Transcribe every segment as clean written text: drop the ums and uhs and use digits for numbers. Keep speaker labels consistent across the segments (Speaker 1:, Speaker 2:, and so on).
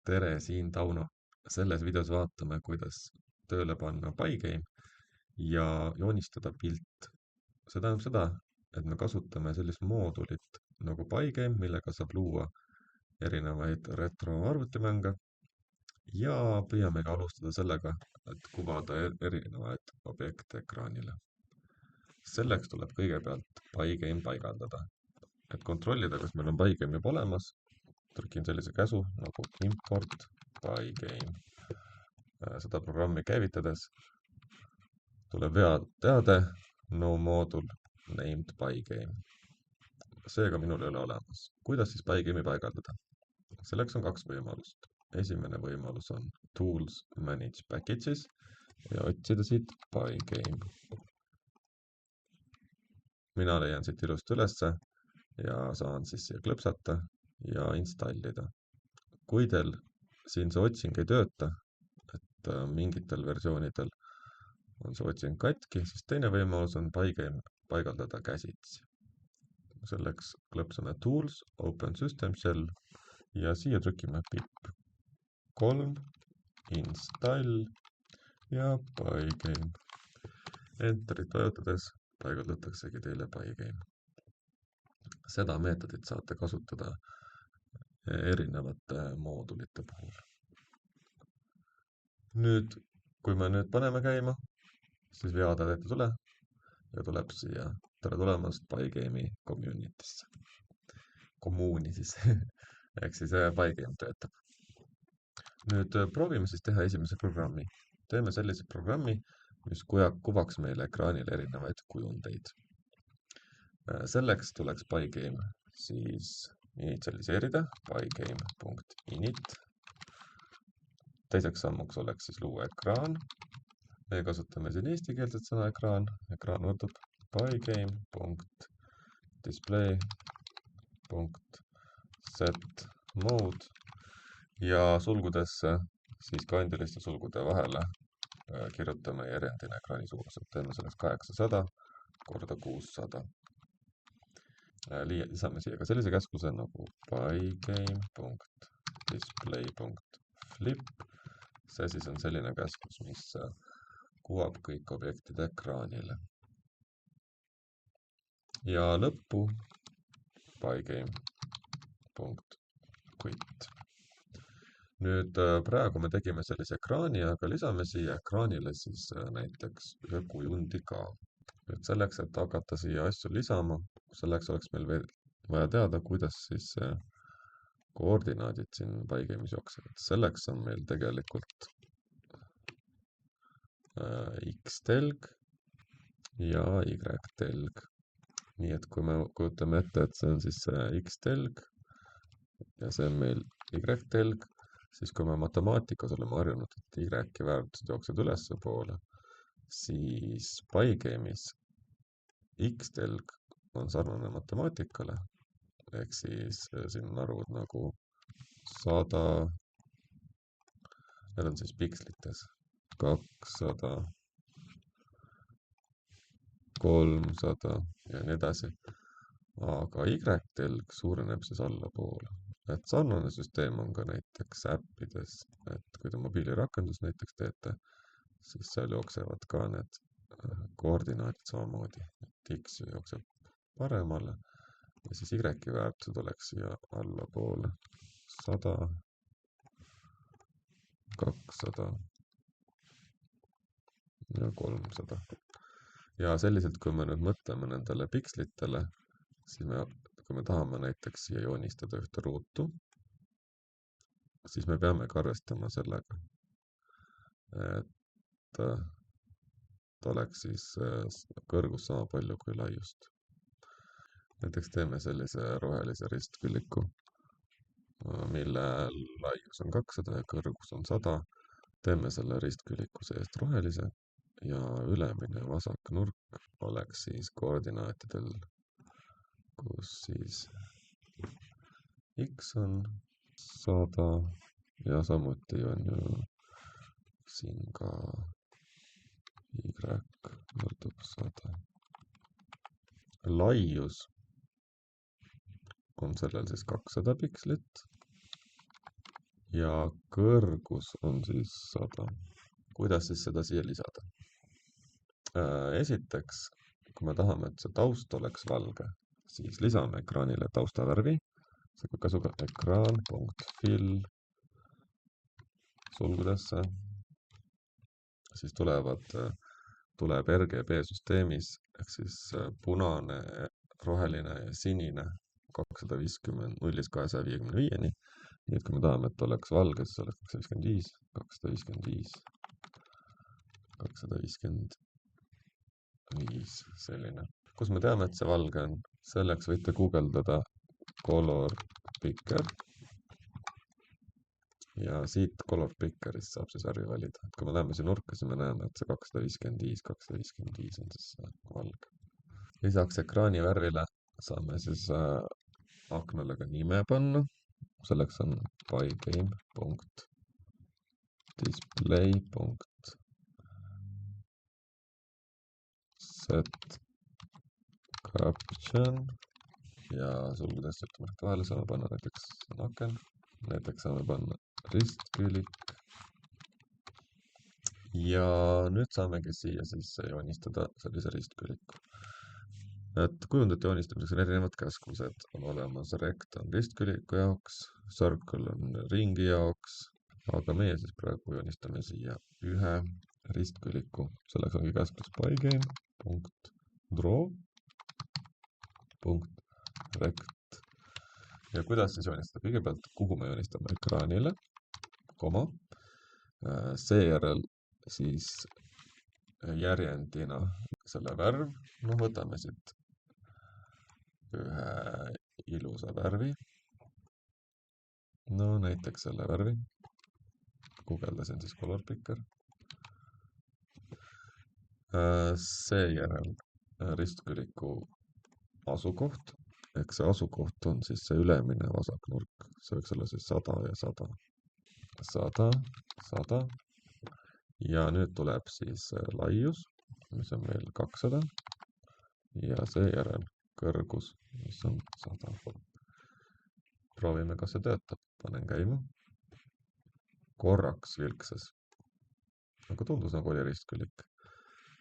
Speaker 1: tere, siin Tauno. Selles videos vaatame, kuidas tööle panna Pygame ja joonistada pilt. See tähendab seda, et me kasutame sellist moodulit nagu Pygame, millega saab luua erinevaid retroarvutimänge ja püüamegi alustada sellega, et kuvada erinevaid objekte ekraanile. Selleks tuleb kõigepealt Pygame paigaldada. Et kontrollida, kas meil on Pygame juba olemas, trükin sellise käsu nagu import Pygame. Seda programmi käivitades tuleb teade no module named Pygame. Seega minul ei ole olemas. Kuidas siis Pygame'i paigaldada? Selleks on kaks võimalust. Esimene võimalus on Tools Manage Packages ja otsida siit Pygame. Mina leian siit ilusti ülesse ja saan siis siia klõpsata ja installida. Kui teil siin see otsing ei tööta, et mingitel versioonidel on see otsing katki, siis teine võimalus on Pygame paigaldada käsitsi. Selleks klõpsame Tools, Open System Shell ja siia trükime pip3, install ja Pygame. Enterit vajutades paigaldataksegi teile Pygame. Seda meetodit saate kasutada erinevate moodulite puhul. Nüüd, kui me paneme käima, siis veada ei tule ja tuleb siia tere tulemast Pygame'i community'sse. Kommuuni siis, ehk siis Pygame töötab. Nüüd proovime siis teha esimese programmi. Teeme sellise programmi, mis kuvaks meile ekraanil erinevaid kujundeid. Selleks tuleks Pygame siis initialiseerida, pygame.init. Teiseks sammuks oleks siis luua ekraan. Me kasutame siin eestikeelset sõna ekraan. Ekraan võrdub pygame.display.setMode ja sulgudesse siis kandiliste sulgude vahele kirjutame järjendina ekraani suurused. Teeme selleks 800 korda 600. Lisame siia ka sellise käskluse nagu pygame.display.flip. See siis on selline käsklus, mis kuvab kõik objektid ekraanile. Ja lõppu pygame.quit. Nüüd praegu me tegime sellise ekraani, aga lisame siia ekraanile siis näiteks ühe kujundi ka. Nüüd selleks, et hakata siia asju lisama, selleks oleks meil veel vaja teada, kuidas siis koordinaadid siin Pygame'is jooksevad. Selleks on meil tegelikult X-telg ja Y-telg. Nii et kui me kujutame ette, et see on siis X-telg ja see on meil Y-telg, siis kui me matemaatikas oleme harjunud, et Y väärtused jooksevad ülesse poole, siis Pygame'is X-telg on sarnane matemaatikale, ehk siis siin on arvud nagu 100, need on siis pikslites, 200, 300 ja nii edasi. Aga Y-telg suureneb siis allapoole. Et sarnane süsteem on ka näiteks äppides, et kui te mobiilirakendus näiteks teete, siis seal jooksevad ka need koordinaadid samamoodi. Et X jookseb paremale ja siis Y-väärtused oleks siia allapoole 100, 200 ja 300. Ja selliselt, kui me nüüd mõtleme nendele pikslitele, siis kui me tahame näiteks siia joonistada ühte ruutu, siis me peamegi arvestama sellega, et ta oleks siis kõrgus sama palju kui laiust. Näiteks teeme sellise rohelise ristkülliku, mille laius on 200 ja kõrgus on 100. Teeme selle ristkülliku seest rohelise ja ülemine vasak nurk oleks siis koordinaatidel, kus siis X on 100 ja samuti on ju siin ka Y võrdub 100. Laius on sellel siis 200 pikslit ja kõrgus on siis 100. Kuidas siis seda siia lisada? Esiteks, kui me tahame, et see taust oleks valge, siis lisame ekraanile taustavärvi, käsuga ekraan.fill sulgudesse, siis tuleb RGB süsteemis ehk siis punane, roheline ja sinine 250, 0-255-ni. Nii et kui me tahame, et oleks valge, siis oleks 255, 255, 255, selline. Kus me teame, et see valge on? Selleks võite guugeldada color picker. Ja siit color pickerist saab siis värvi valida. Et kui me läheme siia nurka, siis me näeme, et see 255, 255 on siis valge. Lisaks ekraani värvile saame siis aknale ka nime panna. Selleks on pygame.display.set caption ja sulgudesse ütleme vahele saame panna näiteks aken, näiteks saame panna ristkülik ja nüüd saamegi siia sisse joonistada sellise ristküliku. Et kujundite joonistamiseks on erinevad käsklused, on olemas rect on ristküliku jaoks, circle on ringi jaoks, aga meie siis praegu joonistame siia ühe ristküliku. Selleks ongi käsklus pygame.draw.rect. Ja kuidas siis joonistada? Kõigepealt, kuhu me joonistame? Ekraanile, koma, seejärel siis järjendina selle värv, võtame siit ühe ilusa värvi, näiteks selle värvi, guugeldasin siis color picker, seejärel ristküliku asukoht, ehk see asukoht on siis see ülemine vasaknurk, see võiks olla siis 100 ja 100, 100, 100 ja nüüd tuleb siis laius, mis on meil 200 ja seejärel kõrgus, mis on 100. Proovime, kas see töötab. Panen käima. Korraks vilksas. Aga tundus nagu oli ristkülik.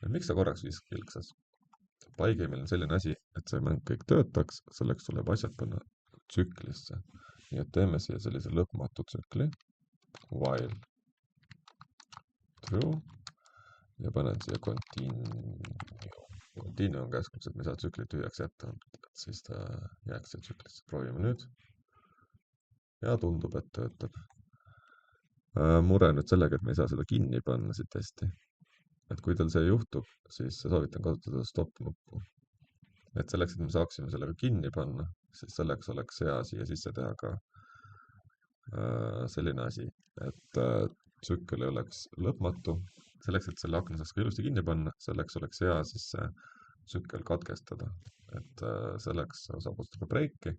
Speaker 1: Miks ta korraks vilksas? Pygame'il on selline asi, et see mäng kõik töötaks, selleks tuleb asjad panna tsüklisse. Nii et teeme siia sellise lõpmatu tsükli. While true ja panen siia continue. Continue on käsklus, et me saa tsükli tühjaks jätta, siis ta jääks siia tsüklisse. Proovime nüüd. Ja tundub, et töötab. Mure nüüd sellega, et me ei saa seda kinni panna siit hästi. Et kui teil see juhtub, siis soovitan kasutada stop-nuppu. Et selleks, et me saaksime sellega kinni panna, siis selleks oleks hea siia sisse teha ka selline asi, et tsükkel ei oleks lõpmatu. Selleks, et selle akna saaks ka ilusti kinni panna, selleks oleks hea siis see tsükkel katkestada. Et selleks saab kasutada breiki,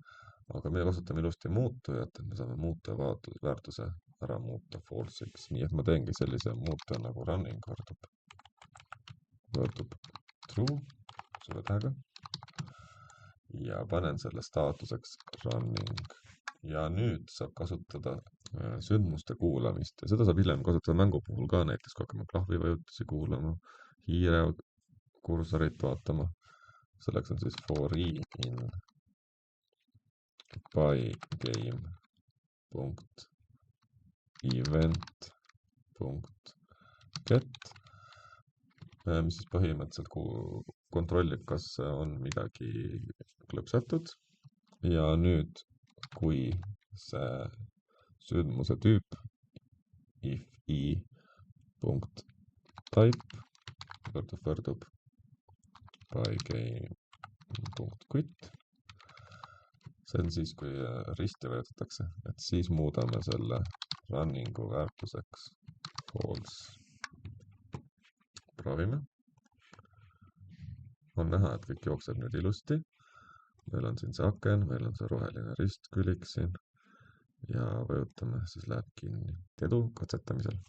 Speaker 1: aga me kasutame ilusti muutujat, et me saame muutuja väärtuse ära muuta false'iks. Nii et ma teengi sellise muutuja nagu running võrdub true sulle tähega ja panen selle staatuseks running. Ja nüüd saab kasutada sündmuste kuulamist ja seda saab hiljem kasutada mängu puhul ka, näiteks kui hakkame klahvivajutusi kuulama, hiire kursorit vaatama. Selleks on siis for i in pygame.event.get, mis siis põhimõtteliselt kontrollib, kas on midagi klõpsatud. Ja nüüd, kui see sündmuse tüüp if i.type võrdub pygame.quit, see on siis, kui risti vajutatakse, et siis muudame selle runningu väärtuseks false. Proovime. On näha, et kõik jookseb nüüd ilusti. Meil on siin see aken, meil on see roheline ristkülik siin ja vajutame, siis läheb kinni. Edu katsetamisel!